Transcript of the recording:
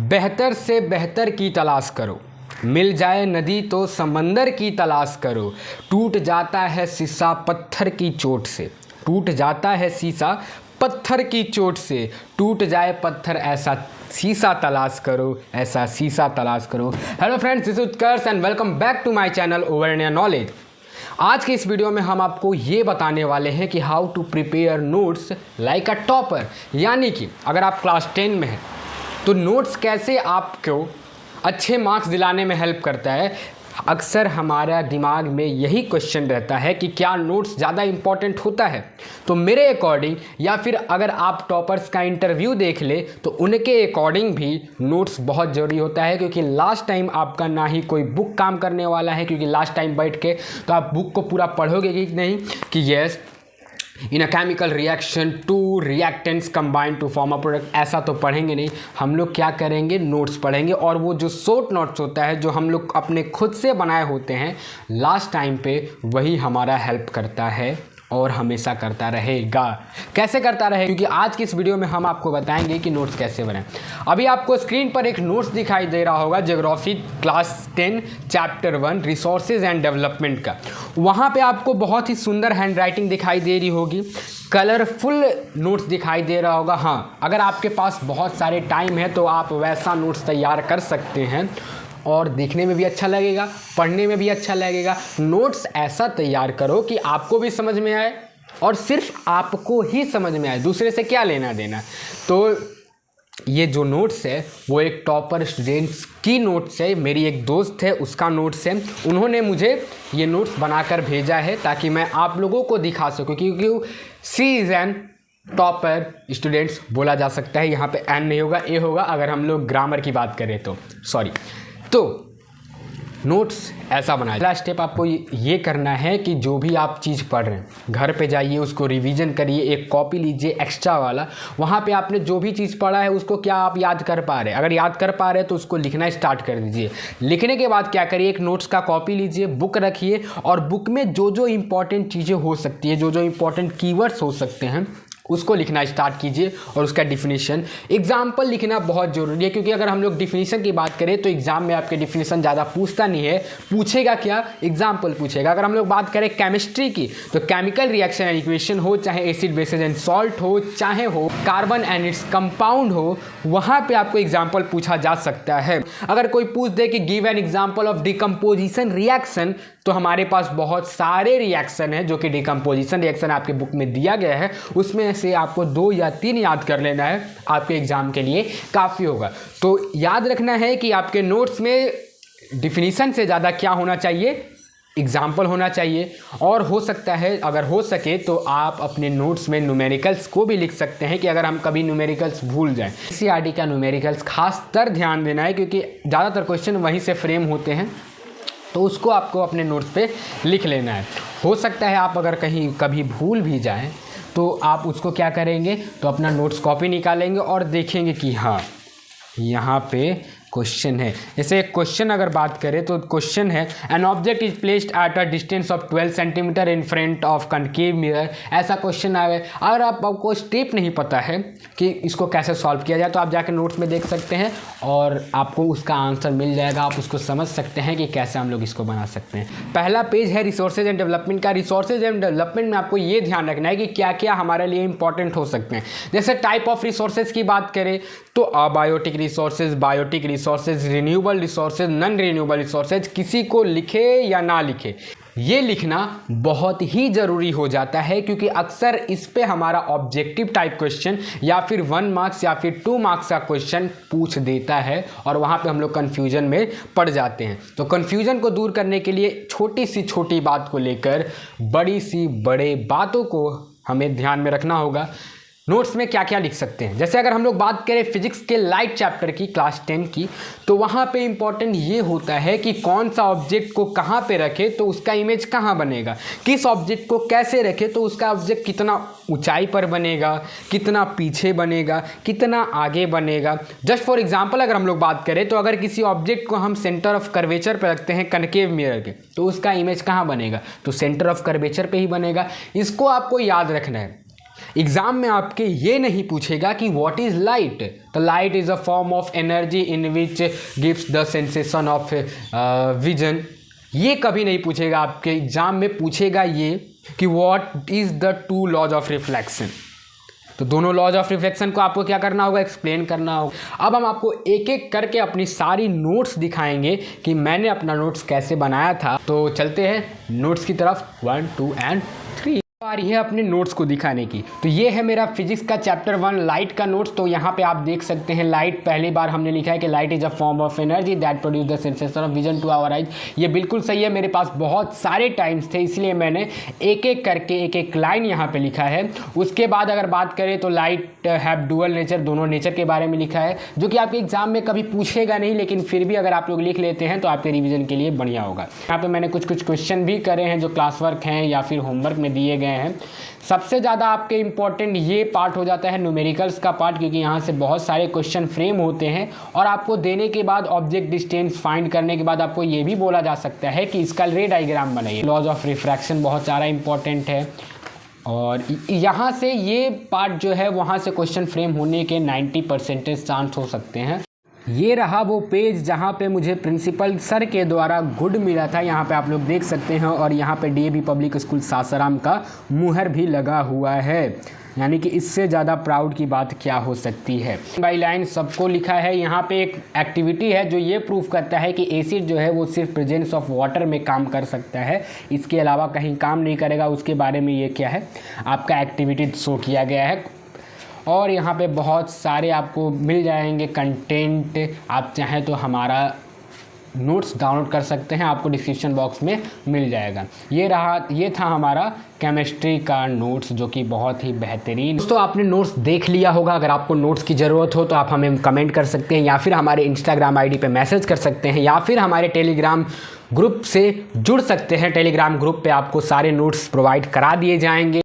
बेहतर से बेहतर की तलाश करो, मिल जाए नदी तो समंदर की तलाश करो। टूट जाता है शीशा पत्थर की चोट से, टूट जाता है शीशा पत्थर की चोट से। टूट जाए पत्थर ऐसा शीशा तलाश करो, ऐसा शीशा तलाश करो। Hello friends, this is Utkarsh and welcome back to my channel over India knowledge. आज के इस वीडियो में हम आपको ये बताने वाले हैं कि how to prepare notes like a topper. यानी कि अगर आप क्लास 10 में हैं तो नोट्स कैसे आपको अच्छे मार्क्स दिलाने में हेल्प करता है। अक्सर हमारा दिमाग में यही क्वेश्चन रहता है कि क्या नोट्स ज़्यादा इम्पॉर्टेंट होता है। तो मेरे अकॉर्डिंग, या फिर अगर आप टॉपर्स का इंटरव्यू देख ले तो उनके अकॉर्डिंग भी नोट्स बहुत ज़रूरी होता है, क्योंकि लास्ट टाइम आपका ना ही कोई बुक काम करने वाला है, क्योंकि लास्ट टाइम बैठ के तो आप बुक को पूरा पढ़ोगे कि नहीं कि yes in a chemical reaction two reactants combine to form a product, ऐसा तो पढ़ेंगे नहीं। हम लोग क्या करेंगे, नोट्स पढ़ेंगे, और वो जो शॉर्ट नोट्स होता है जो हम लोग अपने खुद से बनाए होते हैं लास्ट टाइम पे, वही हमारा हेल्प करता है और हमेशा करता रहेगा। कैसे करता रहेगा, क्योंकि आज की इस वीडियो में हम आपको बताएंगे कि नोट्स कैसे बनाएं। अभी आपको स्क्रीन पर एक नोट्स दिखाई दे रहा होगा geography class 10 chapter 1 resources and development का। वहाँ पे आपको बहुत ही सुंदर हैंड राइटिंग दिखाई दे रही होगी, कलरफुल नोट्स दिखाई दे रहा होगा। हाँ, अगर आपके पास बहुत सारे टाइम है तो आप वैसा नोट्स तैयार कर सकते हैं और देखने में भी अच्छा लगेगा, पढ़ने में भी अच्छा लगेगा। नोट्स ऐसा तैयार करो कि आपको भी समझ में आए और सिर्फ आपको ही समझ में आए, दूसरे से क्या लेना देना। तो ये जो नोट्स है वो एक टॉपर स्टूडेंट्स की नोट्स है, मेरी एक दोस्त है उसका नोट्स है। उन्होंने मुझे ये नोट्स बनाकर भेजा है ताकि मैं आप लोगों को दिखा सकूँ, क्योंकि सी इज़ एन टॉपर स्टूडेंट्स बोला जा सकता है। यहाँ पे एन नहीं होगा, ए होगा अगर हम लोग ग्रामर की बात करें तो, सॉरी। तो नोट्स ऐसा बनाए। पहला स्टेप आपको ये करना है कि जो भी आप चीज़ पढ़ रहे हैं घर पे जाइए, उसको रिवीजन करिए, एक कॉपी लीजिए एक्स्ट्रा वाला। वहाँ पे आपने जो भी चीज़ पढ़ा है उसको क्या आप याद कर पा रहे हैं, अगर याद कर पा रहे हैं तो उसको लिखना स्टार्ट कर दीजिए। लिखने के बाद क्या करिए, एक नोट्स का कॉपी लीजिए, बुक रखिए, और बुक में जो जो इंपॉर्टेंट चीज़ें हो सकती है, जो जो इंपॉर्टेंट कीवर्ड्स हो सकते हैं, उसको लिखना स्टार्ट कीजिए। और उसका डिफिनीशन, एग्जाम्पल लिखना बहुत ज़रूरी है, क्योंकि अगर हम लोग डिफिनीशन की बात करें तो एग्जाम में आपके डिफिनीशन ज़्यादा पूछता नहीं है, पूछेगा क्या, एग्जाम्पल पूछेगा। अगर हम लोग बात करें केमिस्ट्री की तो केमिकल रिएक्शन एंड इक्वेशन हो, चाहे एसिड बेसिस एंड सॉल्ट हो, चाहे हो कार्बन एंड इट्स कंपाउंड हो, वहाँ पे आपको एग्जाम्पल पूछा जा सकता है। अगर कोई पूछ दे कि give an example of decomposition reaction, तो हमारे पास बहुत सारे रिएक्शन है जो कि डिकम्पोजिशन रिएक्शन आपके बुक में दिया गया है, उसमें से आपको 2 या 3 याद कर लेना है, आपके एग्जाम के लिए काफ़ी होगा। तो याद रखना है कि आपके नोट्स में डिफिनीशन से ज़्यादा क्या होना चाहिए, एग्जाम्पल होना चाहिए। और हो सकता है, अगर हो सके तो आप अपने नोट्स में न्यूमेरिकल्स को भी लिख सकते हैं, कि अगर हम कभी न्यूमेरिकल्स भूल जाएं। एनसीईआरटी का न्यूमेरिकल्स खासतर ध्यान देना है, क्योंकि ज़्यादातर क्वेश्चन वहीं से फ्रेम होते हैं, तो उसको आपको अपने नोट्स पे लिख लेना है। हो सकता है आप अगर कहीं कभी भूल भी जाएं तो आप उसको क्या करेंगे, तो अपना नोट्स कॉपी निकालेंगे और देखेंगे कि हाँ यहाँ पे क्वेश्चन है। जैसे एक क्वेश्चन अगर बात करें तो क्वेश्चन है an object is placed at a distance of 12 centimetre in front of concave mirror, ऐसा क्वेश्चन आए। अगर आपको स्टेप नहीं पता है कि इसको कैसे सॉल्व किया जाए तो आप जाकर नोट्स में देख सकते हैं और आपको उसका आंसर मिल जाएगा, आप उसको समझ सकते हैं कि कैसे हम लोग इसको बना सकते हैं। पहला पेज है रिसोर्सेज एंड डेवलपमेंट का। रिसोर्सेज एंड डेवलपमेंट में आपको ये ध्यान रखना है कि क्या क्या हमारे लिए इंपॉर्टेंट हो सकते हैं। जैसे टाइप ऑफ रिसोर्सेज की बात करें तो abiotic resources, biotic resources, renewable resources, non renewable resources, किसी को लिखे या ना लिखे, ये लिखना बहुत ही ज़रूरी हो जाता है, क्योंकि अक्सर इस पे हमारा ऑब्जेक्टिव टाइप क्वेश्चन या फिर 1 मार्क्स या फिर 2 मार्क्स का क्वेश्चन पूछ देता है, और वहाँ पे हम लोग कन्फ्यूजन में पड़ जाते हैं। तो कन्फ्यूजन को दूर करने के लिए छोटी सी छोटी बात को लेकर बड़ी सी बड़े बातों को हमें ध्यान में रखना होगा। नोट्स में क्या क्या लिख सकते हैं, जैसे अगर हम लोग बात करें फिजिक्स के लाइट चैप्टर की क्लास 10 की, तो वहाँ पे इंपॉर्टेंट ये होता है कि कौन सा ऑब्जेक्ट को कहाँ पे रखे तो उसका इमेज कहाँ बनेगा, किस ऑब्जेक्ट को कैसे रखे तो उसका ऑब्जेक्ट कितना ऊंचाई पर बनेगा, कितना पीछे बनेगा, कितना आगे बनेगा। जस्ट फॉर एग्जांपल अगर हम लोग बात करें तो अगर किसी ऑब्जेक्ट को हम सेंटर ऑफ कर्वेचर पर रखते हैं कनकेव मिरर के, तो उसका इमेज कहाँ बनेगा, तो सेंटर ऑफ कर्वेचर पे ही बनेगा। इसको आपको याद रखना है। एग्ज़ाम में आपके ये नहीं पूछेगा कि व्हाट इज़ लाइट, तो light is a form of energy in which gives the sensation of vision. ये कभी नहीं पूछेगा आपके एग्ज़ाम में। पूछेगा ये कि what is the two laws of reflection. तो दोनों लॉज ऑफ रिफ्लेक्शन को आपको क्या करना होगा, एक्सप्लेन करना होगा। अब हम आपको एक एक करके अपनी सारी नोट्स दिखाएंगे कि मैंने अपना नोट्स कैसे बनाया था। तो चलते हैं नोट्स की तरफ, 1 2 एंड 3। बारी है अपने नोट्स को दिखाने की। तो ये है मेरा फिजिक्स का चैप्टर 1 लाइट का नोट्स। तो यहाँ पे आप देख सकते हैं लाइट पहली बार हमने लिखा है कि light is a form of energy that produce the sensation of vision to our eyes. ये बिल्कुल सही है। मेरे पास बहुत सारे टाइम्स थे इसलिए मैंने एक एक करके एक एक लाइन यहाँ पे लिखा है। उसके बाद अगर बात करें तो लाइट हैव डुअल नेचर, दोनों नेचर के बारे में लिखा है, जो कि आपके एग्जाम में कभी पूछेगा नहीं, लेकिन फिर भी अगर आप लोग लिख लेते हैं तो आपके रिविजन के लिए बढ़िया होगा। यहाँ पे मैंने कुछ क्वेश्चन भी करे हैं जो क्लास वर्क हैं या फिर होमवर्क में दिए गए हैं। सबसे ज़्यादा आपके इम्पॉर्टेंट ये पार्ट हो जाता है न्यूमेरिकल्स का पार्ट, क्योंकि यहाँ से बहुत सारे क्वेश्चन फ्रेम होते हैं और आपको देने के बाद ऑब्जेक्ट डिस्टेंस फाइंड करने के बाद आपको ये भी बोला जा सकता है कि इसका रे डायग्राम बनाइए। लॉज ऑफ रिफ्रैक्शन बहुत सारा इंपॉर्टेंट है और यहाँ से ये पार्ट जो है वहाँ से क्वेश्चन फ्रेम होने के 90% चांस हो सकते हैं। ये रहा वो पेज जहाँ पे मुझे प्रिंसिपल सर के द्वारा गुड मिला था। यहाँ पे आप लोग देख सकते हैं और यहाँ पे डीएवी पब्लिक स्कूल सासाराम का मुहर भी लगा हुआ है। यानी कि इससे ज़्यादा प्राउड की बात क्या हो सकती है। बाई लाइन सबको लिखा है। यहाँ पे एक एक्टिविटी है जो ये प्रूफ करता है कि एसिड जो है वो सिर्फ प्रेजेंस ऑफ वाटर में काम कर सकता है, इसके अलावा कहीं काम नहीं करेगा। उसके बारे में ये क्या है आपका एक्टिविटी शो किया गया है। और यहाँ पे बहुत सारे आपको मिल जाएंगे कंटेंट। आप चाहें तो हमारा नोट्स डाउनलोड कर सकते हैं, आपको डिस्क्रिप्शन बॉक्स में मिल जाएगा। ये था हमारा केमिस्ट्री का नोट्स जो कि बहुत ही बेहतरीन। दोस्तों आपने नोट्स देख लिया होगा। अगर आपको नोट्स की ज़रूरत हो तो आप हमें कमेंट कर सकते हैं या फिर हमारे इंस्टाग्राम आईडी पे मैसेज कर सकते हैं या फिर हमारे टेलीग्राम ग्रुप से जुड़ सकते हैं। टेलीग्राम ग्रुप पे आपको सारे नोट्स प्रोवाइड करा दिए जाएंगे।